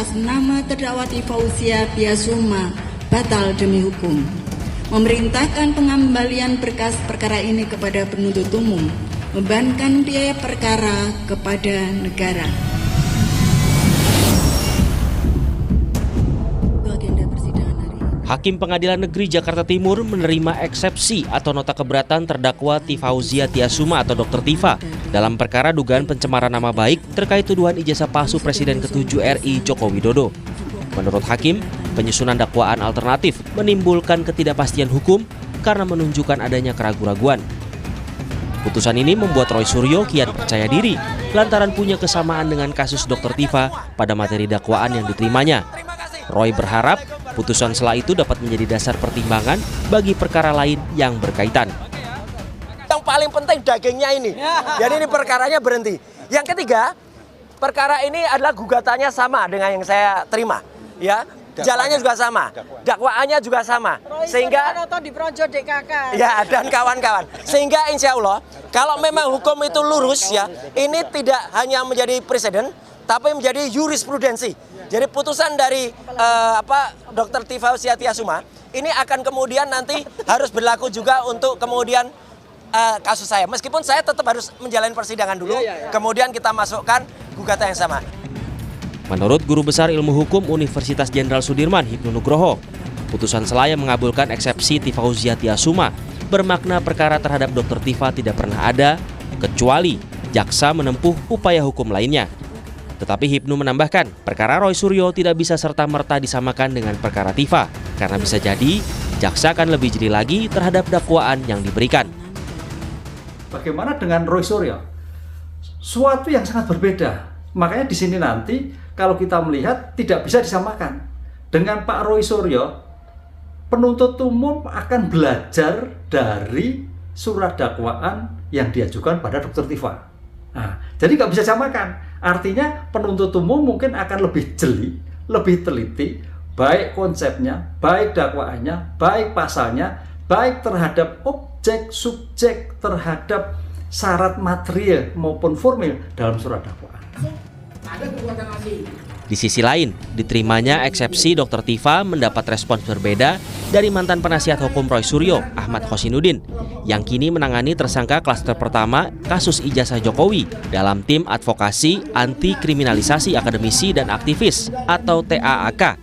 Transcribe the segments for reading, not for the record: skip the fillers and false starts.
atas nama terdakwa Fauzia Tiasuma batal demi hukum. Memerintahkan pengembalian berkas perkara ini kepada penuntut umum, membebankan biaya perkara kepada negara. Hakim Pengadilan Negeri Jakarta Timur menerima eksepsi atau nota keberatan terdakwa Fauzia Tiasuma atau Dr. Tifa dalam perkara dugaan pencemaran nama baik terkait tuduhan ijazah palsu Presiden ke-7 RI Joko Widodo. Menurut Hakim, penyusunan dakwaan alternatif menimbulkan ketidakpastian hukum karena menunjukkan adanya keraguan-raguan. Putusan ini membuat Roy Suryo kian percaya diri lantaran punya kesamaan dengan kasus Dr. Tifa pada materi dakwaan yang diterimanya. Roy berharap putusan setelah itu dapat menjadi dasar pertimbangan bagi perkara lain yang berkaitan. Yang paling penting dagingnya ini. Jadi ini perkaranya berhenti. Yang ketiga, perkara ini adalah gugatannya sama dengan yang saya terima. Ya, jalannya juga sama, dakwaannya juga sama. Sehingga ya, dan kawan-kawan. Sehingga insya Allah kalau memang hukum itu lurus ya, ini tidak hanya menjadi presiden, tapi menjadi jurisprudensi. Jadi putusan dari Dr. Fauzia Tiasuma ini akan kemudian nanti harus berlaku juga untuk kemudian kasus saya. Meskipun saya tetap harus menjalani persidangan dulu, kemudian kita masukkan gugatan yang sama. Menurut Guru Besar Ilmu Hukum Universitas Jenderal Sudirman Hipnu Nugroho, putusan Selayar mengabulkan eksepsi Fauzia Tiasuma bermakna perkara terhadap Dr. Tifa tidak pernah ada kecuali jaksa menempuh upaya hukum lainnya. Tetapi Hipnu menambahkan, perkara Roy Suryo tidak bisa serta-merta disamakan dengan perkara Tifa, karena bisa jadi jaksa akan lebih jeli lagi terhadap dakwaan yang diberikan. Bagaimana dengan Roy Suryo? Suatu yang sangat berbeda. Makanya di sini nanti kalau kita melihat tidak bisa disamakan. Dengan Pak Roy Suryo, penuntut umum akan belajar dari surat dakwaan yang diajukan pada Dr. Tifa. Nah, jadi nggak bisa samakan. Artinya penuntut umum mungkin akan lebih jeli, lebih teliti, baik konsepnya, baik dakwaannya, baik pasalnya, baik terhadap objek, subjek, terhadap syarat material maupun formil dalam surat dakwaan. Di sisi lain, diterimanya eksepsi Dr. Tifa mendapat respons berbeda dari mantan penasihat hukum Roy Suryo, Ahmad Khosinuddin, yang kini menangani tersangka klaster pertama kasus ijazah Jokowi dalam tim advokasi anti kriminalisasi akademisi dan aktivis atau TAAK.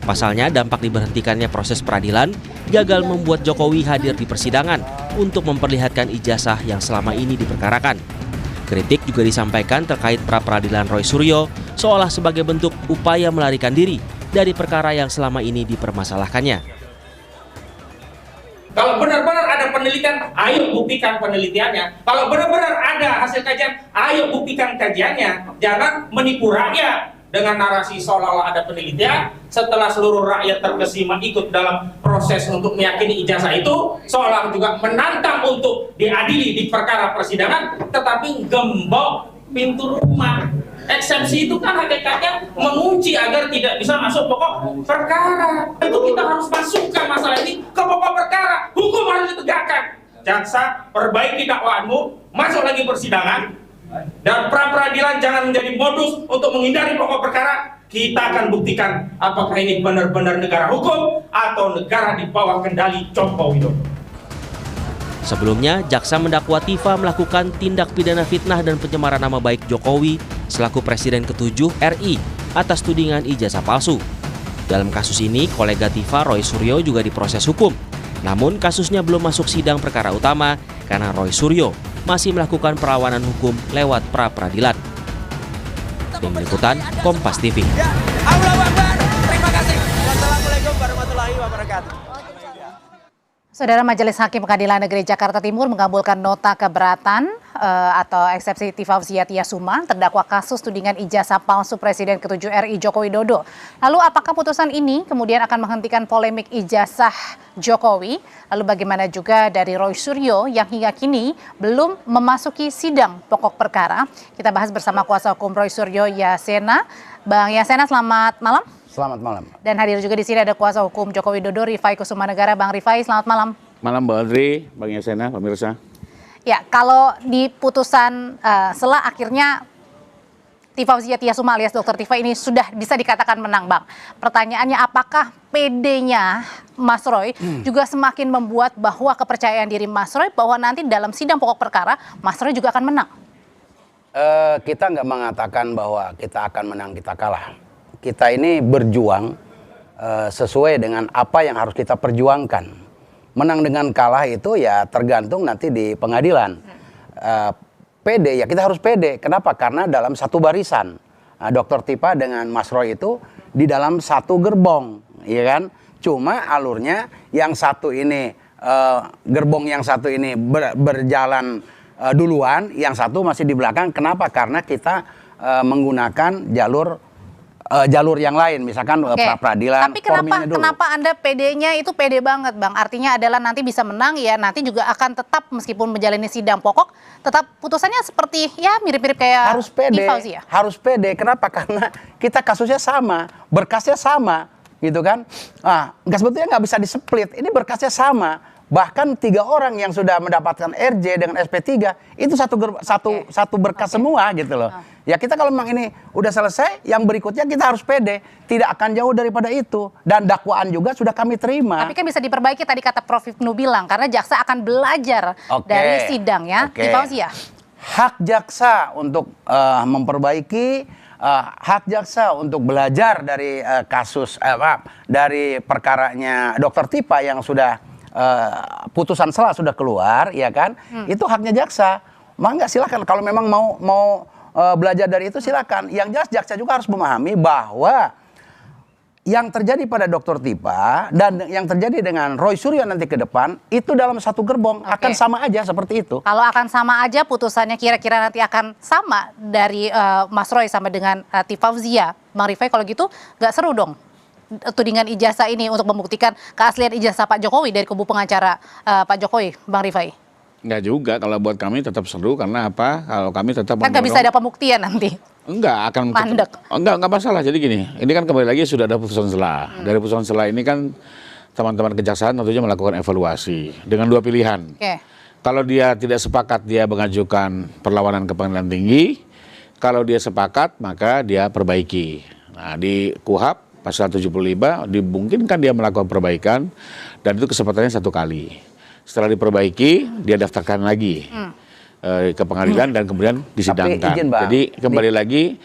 Pasalnya, dampak diberhentikannya proses peradilan gagal membuat Jokowi hadir di persidangan untuk memperlihatkan ijazah yang selama ini diperkarakan. Kritik juga disampaikan terkait pra-peradilan Roy Suryo seolah sebagai bentuk upaya melarikan diri dari perkara yang selama ini dipermasalahkannya. Kalau benar-benar ada penelitian, ayo buktikan penelitiannya. Kalau benar-benar ada hasil kajian, ayo buktikan kajiannya. Jangan menipu rakyat dengan narasi seolah-olah ada penelitian, setelah seluruh rakyat terkesima ikut dalam proses untuk meyakini ijazah itu, seolah juga menantang untuk diadili di perkara persidangan, tetapi gembok pintu rumah. Eksepsi itu kan hakikatnya mengunci agar tidak bisa masuk pokok perkara. Itu kita harus masukkan masalah ini ke pokok perkara. Hukum harus ditegakkan. Jaksa, perbaiki dakwaanmu, masuk lagi persidangan. Dan pra-peradilan jangan menjadi modus untuk menghindari pokok perkara. Kita akan buktikan apakah ini benar-benar negara hukum atau negara di bawah kendali Joko Widodo. Sebelumnya, jaksa mendakwa Tifa melakukan tindak pidana fitnah dan pencemaran nama baik Jokowi selaku Presiden ke-7 RI atas tudingan ijazah palsu. Dalam kasus ini, kolega Tifa Roy Suryo juga diproses hukum. Namun kasusnya belum masuk sidang perkara utama karena Roy Suryo masih melakukan perlawanan hukum lewat pra-peradilan. Tim Liputan Kompas TV. Terima kasih. Wassalamualaikum warahmatullahi wabarakatuh. Saudara, Majelis Hakim Pengadilan Negeri Jakarta Timur mengabulkan nota keberatan atau eksepsi Fauzia Tiasuma terdakwa kasus tudingan ijazah palsu Presiden ke-7 RI Joko Widodo. Lalu apakah putusan ini kemudian akan menghentikan polemik ijazah Jokowi? Lalu bagaimana juga dari Roy Suryo yang hingga kini belum memasuki sidang pokok perkara? Kita bahas bersama kuasa hukum Roy Suryo, Yasena. Bang Yasena, selamat malam. Selamat malam. Dan hadir juga di sini ada kuasa hukum Joko Widodo, Rifai Kusumanegara. Bang Rifai, selamat malam. Malam Mbak Audrey, Bang Yasena, pemirsa. Ya, kalau di putusan setelah akhirnya Tifa Fauzia Tiasuma alias Dr. Tifa ini sudah bisa dikatakan menang, Bang. Pertanyaannya, apakah PD-nya Mas Roy juga semakin membuat bahwa kepercayaan diri Mas Roy bahwa nanti dalam sidang pokok perkara Mas Roy juga akan menang? Kita nggak mengatakan bahwa kita akan menang, kita kalah. Kita ini berjuang sesuai dengan apa yang harus kita perjuangkan. Menang dengan kalah itu ya tergantung nanti di pengadilan. Pede ya kita harus pede. Kenapa? Karena dalam satu barisan. Dr. Tifa dengan Mas Roy itu di dalam satu gerbong, ya kan? Cuma alurnya yang satu ini gerbong yang satu ini berjalan duluan, yang satu masih di belakang. Kenapa? Karena kita menggunakan jalur yang lain, misalkan pra-peradilan. Tapi kenapa Anda PD-nya itu pede banget, Bang? Artinya adalah nanti bisa menang ya, nanti juga akan tetap meskipun menjalani sidang pokok, tetap putusannya seperti ya mirip-mirip kayak harus pede, Tifa Fauzia. harus pede. Kenapa? Karena kita kasusnya sama, berkasnya sama, gitu kan? Sebetulnya nggak bisa di-split. Ini berkasnya sama. Bahkan 3 orang yang sudah mendapatkan RJ dengan SP3 itu satu berkas semua gitu loh. Ya kita kalau memang ini udah selesai, yang berikutnya kita harus pede, tidak akan jauh daripada itu. Dan dakwaan juga sudah kami terima. Tapi kan bisa diperbaiki tadi kata Prof. Ibnu bilang karena jaksa akan belajar dari sidang ya. Tifa Fauzia. Hak jaksa untuk memperbaiki, hak jaksa untuk belajar dari dari perkaranya Dr. Tifa yang sudah putusan sela sudah keluar, ya kan? Itu haknya jaksa. Mangga silakan kalau memang mau belajar dari itu silakan. Yang jelas jaksa juga harus memahami bahwa yang terjadi pada Dr. Tifa dan yang terjadi dengan Roy Suryo nanti ke depan itu dalam satu gerbong akan sama aja seperti itu. Kalau akan sama aja putusannya kira-kira nanti akan sama dari Mas Roy sama dengan Tifa Fauzia. Bang Rifai kalau gitu nggak seru dong tudingan ijazah ini untuk membuktikan keaslian ijazah Pak Jokowi dari kubu pengacara Pak Jokowi, Bang Rifai? Enggak juga, kalau buat kami tetap seru karena apa? Kalau kami tetap kan nggak bisa ada pembuktian nanti. Enggak akan mandek. Enggak masalah. Jadi gini, ini kan kembali lagi sudah ada putusan sela. Dari putusan sela ini kan teman-teman kejaksaan tentunya melakukan evaluasi dengan 2 pilihan. Kalau dia tidak sepakat, dia mengajukan perlawanan ke pengadilan tinggi. Kalau dia sepakat, maka dia perbaiki. Nah, di KUHP pasal 75 dimungkinkan dia melakukan perbaikan dan itu kesempatannya 1 kali. Setelah diperbaiki, dia daftarkan lagi ke pengadilan dan kemudian disidangkan. Jadi kembali lagi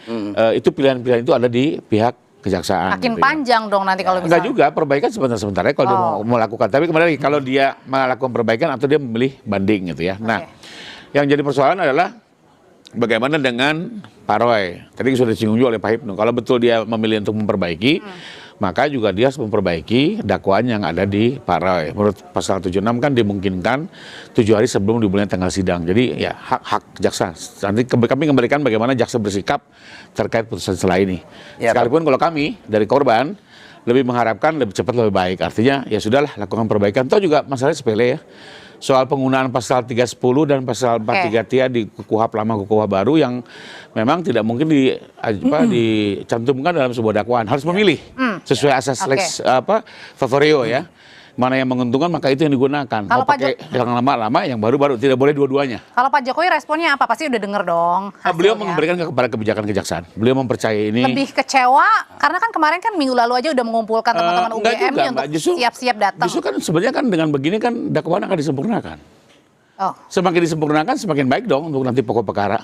itu pilihan-pilihan itu ada di pihak kejaksaan. Makin panjang dong nanti kalau misalnya. Enggak juga, perbaikan sebentar-sebentar ya kalau dia mau melakukan. Tapi kembali lagi kalau dia melakukan perbaikan atau dia memilih banding gitu ya. Nah, yang jadi persoalan adalah bagaimana dengan Pak Roy? Tadi sudah disinggung juga oleh Pak Hipnu. Kalau betul dia memilih untuk memperbaiki, maka juga dia harus memperbaiki dakwaan yang ada di Pak Roy. Menurut pasal 76 kan dimungkinkan 7 hari sebelum dimulai tanggal sidang. Jadi ya hak jaksa. Nanti kami kembalikan bagaimana jaksa bersikap terkait putusan sela ini. Sekalipun kalau kami dari korban lebih mengharapkan lebih cepat lebih baik. Artinya ya sudahlah lakukan perbaikan. Toh juga masalahnya sepele ya. Soal penggunaan pasal 310 dan pasal 43 di KUHP lama ke KUHP baru yang memang tidak mungkin dicantumkan dalam sebuah dakwaan. Harus memilih sesuai asas lex favorio ya. Mana yang menguntungkan maka itu yang digunakan. Kalau pakai yang lama-lama, yang baru-baru, tidak boleh dua-duanya. Kalau Pak Jokowi responnya apa? Pasti udah denger dong hasilnya. Beliau mengembalikan kepada kebijakan kejaksaan. Beliau mempercayai ini. Lebih kecewa karena kan kemarin kan minggu lalu aja udah mengumpulkan teman-teman UGM untuk siap-siap datang. Justru kan sebenarnya kan dengan begini kan dakwaan akan disempurnakan. Semakin disempurnakan semakin baik dong untuk nanti pokok perkara.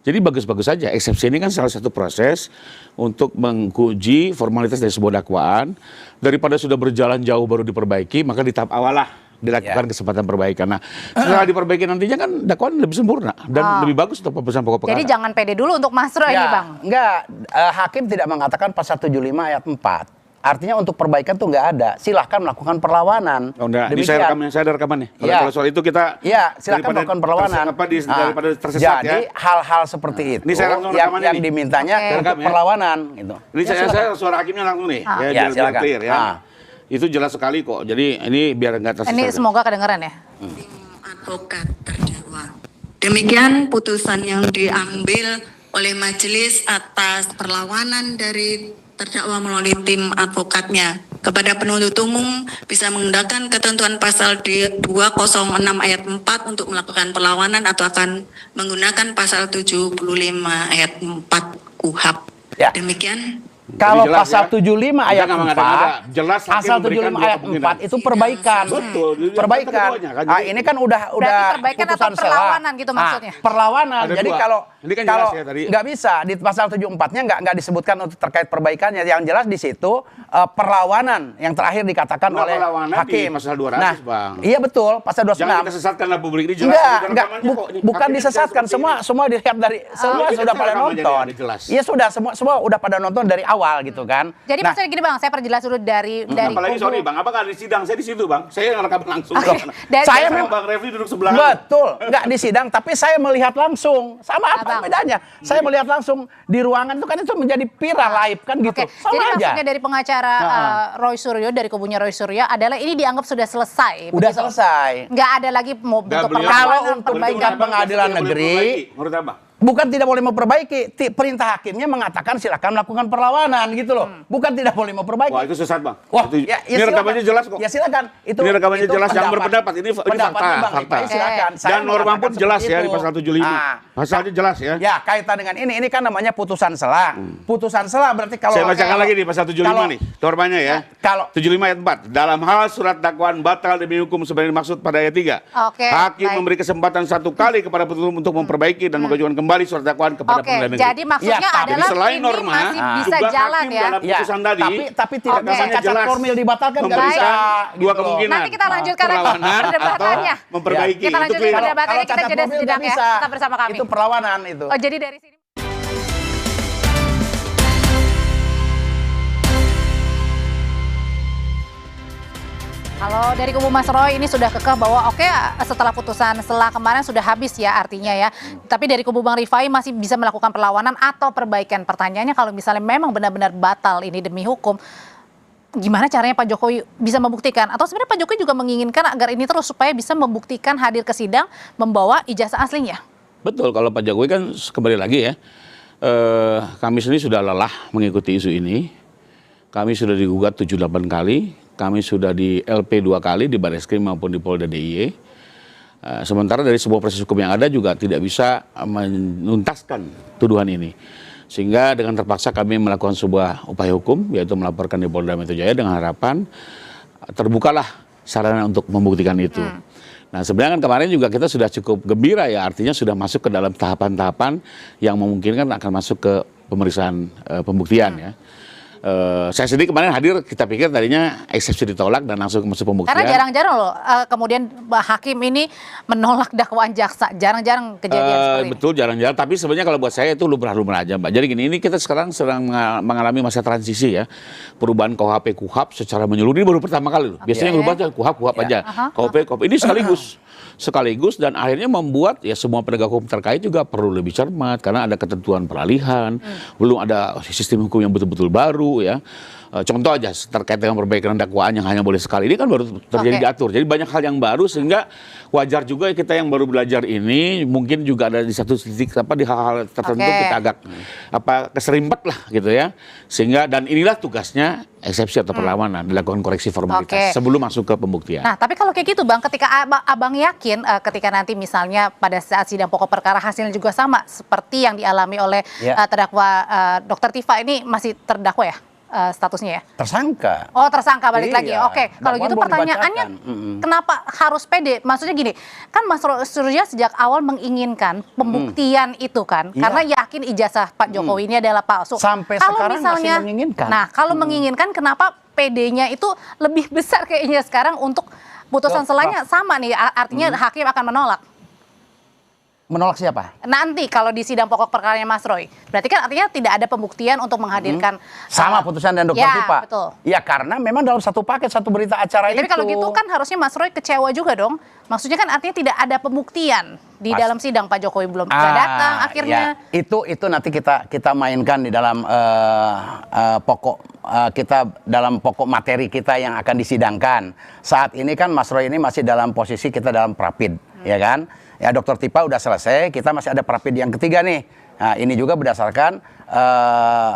Jadi bagus-bagus saja. Eksepsi ini kan salah satu proses untuk menguji formalitas dari sebuah dakwaan. Daripada sudah berjalan jauh baru diperbaiki, maka di tahap awal lah dilakukan kesempatan perbaikan. Nah, setelah diperbaiki nantinya kan dakwaan lebih sempurna dan lebih bagus untuk pemeriksaan pokok perkara. Jadi jangan pede dulu untuk Mas Roy ini, Bang. Enggak, hakim tidak mengatakan pasal 75 ayat 4. Artinya untuk perbaikan tuh nggak ada. Silahkan melakukan perlawanan. Ini saya ada rekamannya. Kalau soal itu kita silahkan melakukan perlawanan. Daripada tersesat jadi hal-hal seperti itu yang dimintanya untuk perlawanan. Gitu. Ini saya suara hakimnya langsung nih. Ya, biar clear ya. Itu jelas sekali kok. Jadi ini biar nggak tersesat. Ini semoga kedengeran ya. Advokat terdakwa. Demikian putusan yang diambil oleh majelis atas perlawanan dari terdakwa melalui tim advokatnya. kepada penuntut umum bisa menggunakan ketentuan pasal 206 ayat 4 untuk melakukan perlawanan atau akan menggunakan pasal 75 ayat 4 KUHP. Ya. Demikian. Kalau Jelas, pasal ya. 75 ayat Kita nggak 4, jelas hakim pasal memberikan 75 dua ayat kemungkinan. 4 itu perbaikan. Betul. Perbaikan. Keduanya, kan? Ah, ini kan udah perbaikan atau putusan perlawanan selah. gitu maksudnya? Perlawanan. Ada Jadi dua. kalau Ini kan kalau jelas ya tadi. nggak bisa di pasal 74-nya nggak disebutkan untuk terkait perbaikannya. Yang jelas di situ perlawanan yang terakhir dikatakan Nggak, oleh perlawanan hakim. di pasal 200, nah, Bang. Iya betul, pasal 206. Jangan kita sesatkanlah publik ini jelas. Enggak, bukan disesatkan, semua dilihat dari semua ini sudah kan pada rekamannya nonton. jadi jelas. Iya sudah semua udah pada nonton dari awal gitu kan. Jadi Nah, maksudnya gini Bang, saya perjelas dulu dari Apalagi kubu- sorry Bang, apa nggak di sidang? Saya di situ Bang. Saya yang rekam langsung. Oke. Dan- Saya Sama memang- Bang Refli duduk sebelah. betul, nggak di sidang, tapi saya melihat langsung. Sama apa Abang. bedanya? Saya melihat langsung di ruangan itu kan itu menjadi viral live kan gitu. Oke, Sama jadi aja. maksudnya dari pengacara Roy Suryo, dari kubunya Roy Suryo adalah ini dianggap sudah selesai. Udah begitu? selesai. Nggak ada lagi mau bentuk beliau- Kalau perlawanan, untuk perbaikan. tingkat pengadilan Tidak boleh negeri, memperbaiki. Menurut apa? bukan tidak boleh memperbaiki, perintah hakimnya mengatakan silakan melakukan perlawanan gitu loh. Bukan tidak boleh memperbaiki. Wah itu sesat Bang. Wah, Itu- ya ini silakan. rekamannya jelas kok. Ya silakan. Ini rekamannya jelas, jangan pendapat. berpendapat. Ini Pendapatnya fakta, Bang fakta. Rifai, silakan. Saya Dan norma mengatakan pun jelas seperti ya di itu. pasal 75. Ah. Pasalnya jelas ya. Ya, kaitan dengan ini kan namanya putusan selah. Putusan selah berarti kalau Saya bacakan lagi di pasal 75 nih, normanya ya. Kalau 75 ayat 4. Dalam hal surat dakwaan batal demi hukum sebenarnya dimaksud pada ayat 3. Oke, Hakim baik. memberi kesempatan satu kali kepada penuntut umum untuk memperbaiki dan mengajukan kembali surat dakwaan kepada Oke, pengadilan negeri. jadi maksudnya Ya, tapi adalah selain ini norma, masih bisa juga jalan hakim ya. dalam putusan tadi, tapi tidak Oke. bisa cacat jelas formil dibatalkan nggak memberikan bisa. dua gitu loh. kemungkinan. Nanti kita lanjutkan lagi Perlawanan perdebatannya. atau memperbaiki. Kita Itu lanjutkan clear. perdebatannya, kita cacat jeda formil sejenak nggak ya. bisa. Tetap bersama kami. Itu perlawanan itu. Oh, jadi dari sini. Kalau dari kubu Mas Roy ini sudah kekeh bahwa oke, setelah putusan selah kemarin sudah habis ya artinya ya. Tapi dari kubu Bang Rifai masih bisa melakukan perlawanan atau perbaikan. Pertanyaannya kalau misalnya memang benar-benar batal ini demi hukum, gimana caranya Pak Jokowi bisa membuktikan? Atau sebenarnya Pak Jokowi juga menginginkan agar ini terus supaya bisa membuktikan hadir ke sidang membawa ijazah aslinya? Betul, kalau Pak Jokowi kan kembali lagi ya, kami sendiri sudah lelah mengikuti isu ini. Kami sudah digugat 78 kali, kami sudah di LP 2 kali di Barreskrim maupun di Polda DIY. Sementara dari sebuah proses hukum yang ada juga tidak bisa menuntaskan tuduhan ini. Sehingga dengan terpaksa kami melakukan sebuah upaya hukum, yaitu melaporkan di Polda Metro Jaya dengan harapan terbukalah sarana untuk membuktikan itu. Nah sebenarnya kan kemarin juga kita sudah cukup gembira ya, artinya sudah masuk ke dalam tahapan-tahapan yang memungkinkan akan masuk ke pemeriksaan pembuktian ya. Saya sendiri kemarin hadir, kita pikir tadinya eksepsi ditolak dan langsung masuk pembuktian. Karena jarang-jarang loh kemudian hakim ini menolak dakwaan jaksa. Jarang-jarang kejadian seperti ini. Betul, jarang-jarang. Tapi sebenarnya kalau buat saya itu lumrah-lumrah aja, Mbak. Jadi gini, ini kita sekarang sedang mengalami masa transisi ya. Perubahan KUHP secara menyeluruh ini baru pertama kali loh. Biasanya yang berubah KUHP aja. KUHP ini sekaligus dan akhirnya membuat ya semua penegak hukum terkait juga perlu lebih cermat karena ada ketentuan peralihan, belum ada sistem hukum yang betul-betul baru ya. Contoh aja terkait dengan perbaikan dakwaan yang hanya boleh sekali ini kan baru terjadi diatur. Jadi banyak hal yang baru sehingga wajar juga kita yang baru belajar ini mungkin juga ada di satu titik di hal-hal tertentu kita agak keserimpet lah gitu ya. Sehingga dan inilah tugasnya eksepsi atau perlawanan, dilakukan koreksi formalitas sebelum masuk ke pembuktian. Nah, tapi kalau kayak gitu Bang, ketika Abang yakin ketika nanti misalnya pada saat sidang pokok perkara hasilnya juga sama seperti yang dialami oleh terdakwa Dr. Tifa ini masih terdakwa ya? Statusnya ya? Tersangka. Oh tersangka balik lagi. Iya. Oke, kalau gitu Dakwaan belum pertanyaannya kenapa harus pede? Maksudnya gini, kan Mas Surya sejak awal menginginkan pembuktian itu kan, karena yakin ijazah Pak Jokowi ini adalah palsu. Sampai kalau sekarang misalnya, masih menginginkan. Nah, kalau menginginkan kenapa PD-nya itu lebih besar kayaknya sekarang untuk putusan selanya sama nih, artinya hakim akan menolak. Menolak siapa? Nanti kalau di sidang pokok perkaranya Mas Roy. Berarti kan artinya tidak ada pembuktian untuk menghadirkan sama putusan dan Dr. Tifa. Betul. Ya karena memang dalam satu paket satu berita acara itu. Tapi kalau gitu kan harusnya Mas Roy kecewa juga dong. Maksudnya kan artinya tidak ada pembuktian di dalam sidang, Pak Jokowi belum datang akhirnya. Ya. Itu nanti kita mainkan di dalam pokok materi kita yang akan disidangkan. Saat ini kan Mas Roy ini masih dalam posisi kita dalam prapid. ya kan? Ya Dr. Tifa udah selesai, kita masih ada Prapid yang ketiga nih. Nah, ini juga berdasarkan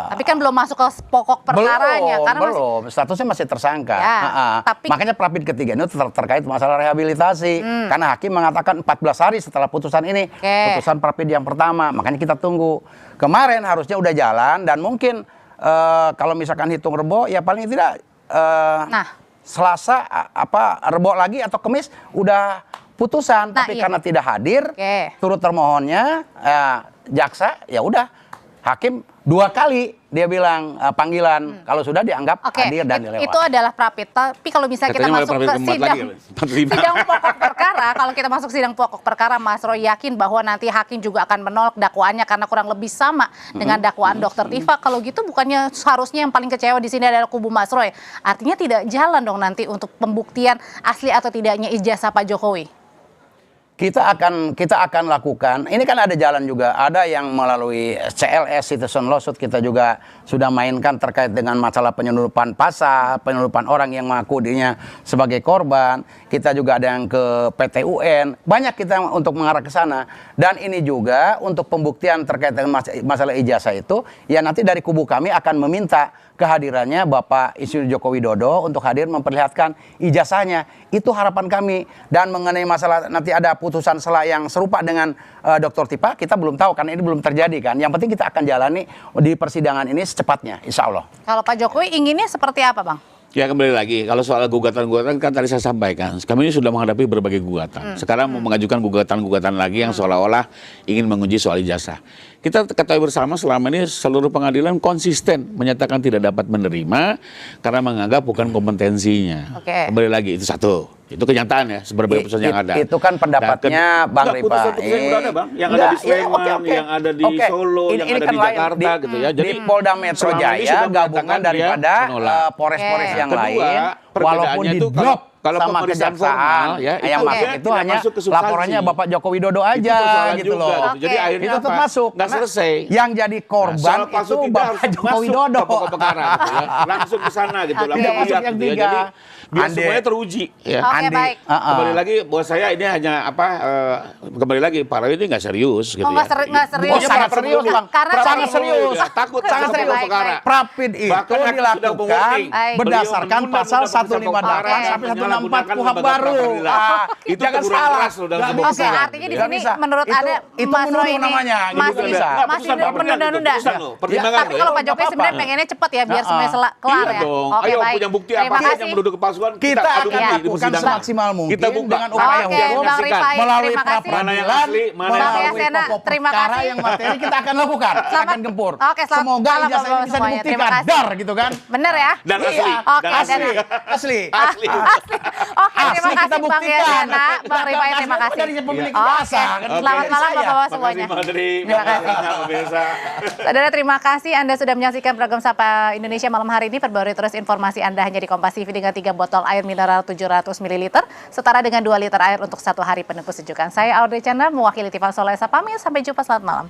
tapi kan belum masuk ke pokok perkaranya karena belum, statusnya masih tersangka. Ya, tapi makanya Prapid ketiga ini terkait masalah rehabilitasi. Karena hakim mengatakan 14 hari setelah putusan ini, putusan Prapid yang pertama, makanya kita tunggu. Kemarin harusnya udah jalan dan mungkin kalau misalkan hitung rebo ya paling tidak Selasa rebo lagi atau Kamis udah putusan, tapi karena tidak hadir turut termohonnya jaksa, ya udah hakim 2 kali dia bilang panggilan kalau sudah dianggap hadir dan dilewati. Itu adalah Prapid. Tapi kalau misalnya kita masuk ke sidang pokok perkara, kalau kita masuk sidang pokok perkara, Mas Roy yakin bahwa nanti hakim juga akan menolak dakwaannya karena kurang lebih sama dengan dakwaan Dr. Tifa. Kalau gitu bukannya seharusnya yang paling kecewa di sini adalah kubu Mas Roy. Artinya tidak jalan dong nanti untuk pembuktian asli atau tidaknya ijazah Pak Jokowi. Kita akan lakukan. Ini kan ada jalan juga. Ada yang melalui CLS Citizen Lawsuit, kita juga sudah mainkan terkait dengan masalah penyelundupan pasal, penyelundupan orang yang mengaku dirinya sebagai korban. Kita juga ada yang ke PT UN. Banyak kita untuk mengarah ke sana. Dan ini juga untuk pembuktian terkait dengan masalah ijazah itu, ya nanti dari kubu kami akan meminta kehadirannya Bapak Insinyur Joko Widodo untuk hadir memperlihatkan ijazahnya. Itu harapan kami. Dan mengenai masalah nanti ada putusan selah yang serupa dengan Dr. Tifa, kita belum tahu karena ini belum terjadi kan. Yang penting kita akan jalani di persidangan ini secepatnya, insya Allah. Kalau Pak Jokowi inginnya seperti apa, Bang? Ya kembali lagi, kalau soal gugatan-gugatan kan tadi saya sampaikan, kami ini sudah menghadapi berbagai gugatan. Sekarang mau mengajukan gugatan-gugatan lagi yang seolah-olah ingin menguji soal ijazah. Kita ketahui bersama selama ini seluruh pengadilan konsisten menyatakan tidak dapat menerima karena menganggap bukan kompetensinya. Kembali lagi, itu satu. Itu kenyataan ya, berbagai putusan yang ada. Itu kan pendapatnya Bang Rifa. Putusan-putusan yang udah ada, Bang. Yang ada di Sleman, yang ada di Solo, yang ada di Jakarta gitu ya. Jadi di Polda Metro Jaya gabungan daripada Polres-Polres yang lain, walaupun di drop sama kejaksaan, yang masuk itu hanya laporannya Bapak Joko Widodo aja gitu loh. Jadi akhirnya itu tetap masuk. Nggak selesai. Yang jadi korban itu Bapak Joko Widodo. Langsung ke sana gitu. Tidak masuk yang tiga. Biar semuanya teruji. Baik. Kembali lagi, buat saya ini hanya kembali lagi, Pak Roy ini nggak serius gitu ya. Nggak serius. Sangat serius, Bang. Sangat serius. Takut sangat serius. Prapid itu dilakukan berdasarkan pasal 158 sampai 164 KUHP baru. Itu jangan salah. Oke, artinya di sini menurut Anda Mas Roy ini masih menunda-nunda. Tapi kalau Pak Jokowi sebenarnya pengennya cepat ya biar semuanya kelar ya. Oke, baik. Punya bukti apa yang menuduh kepalsuan, kita adu bukti di persidangan. Semaksimal mungkin kita buka dengan upaya hukum melalui pra-peradilan, melalui pokok perkara yang materi kita akan lakukan, akan gempur. Semoga ijazah ini bisa dibuktikan dar gitu kan. Bener ya? Dan asli. Asli. Oke, terima kasih Bang Yasena, Bang Rifai, terima kasih. Selamat malam Bapak-Bapak semuanya. Terima kasih. Saudara, terima kasih Anda sudah menyaksikan program Sapa Indonesia malam hari ini. Perbarui terus informasi Anda hanya di Kompas TV dengan 3 botol air mineral 700 ml, setara dengan 2 liter air untuk 1 hari penuh kesejukan. Saya Audrey Chandra, mewakili Tiffan Solesa pamit. Sampai jumpa, selamat malam.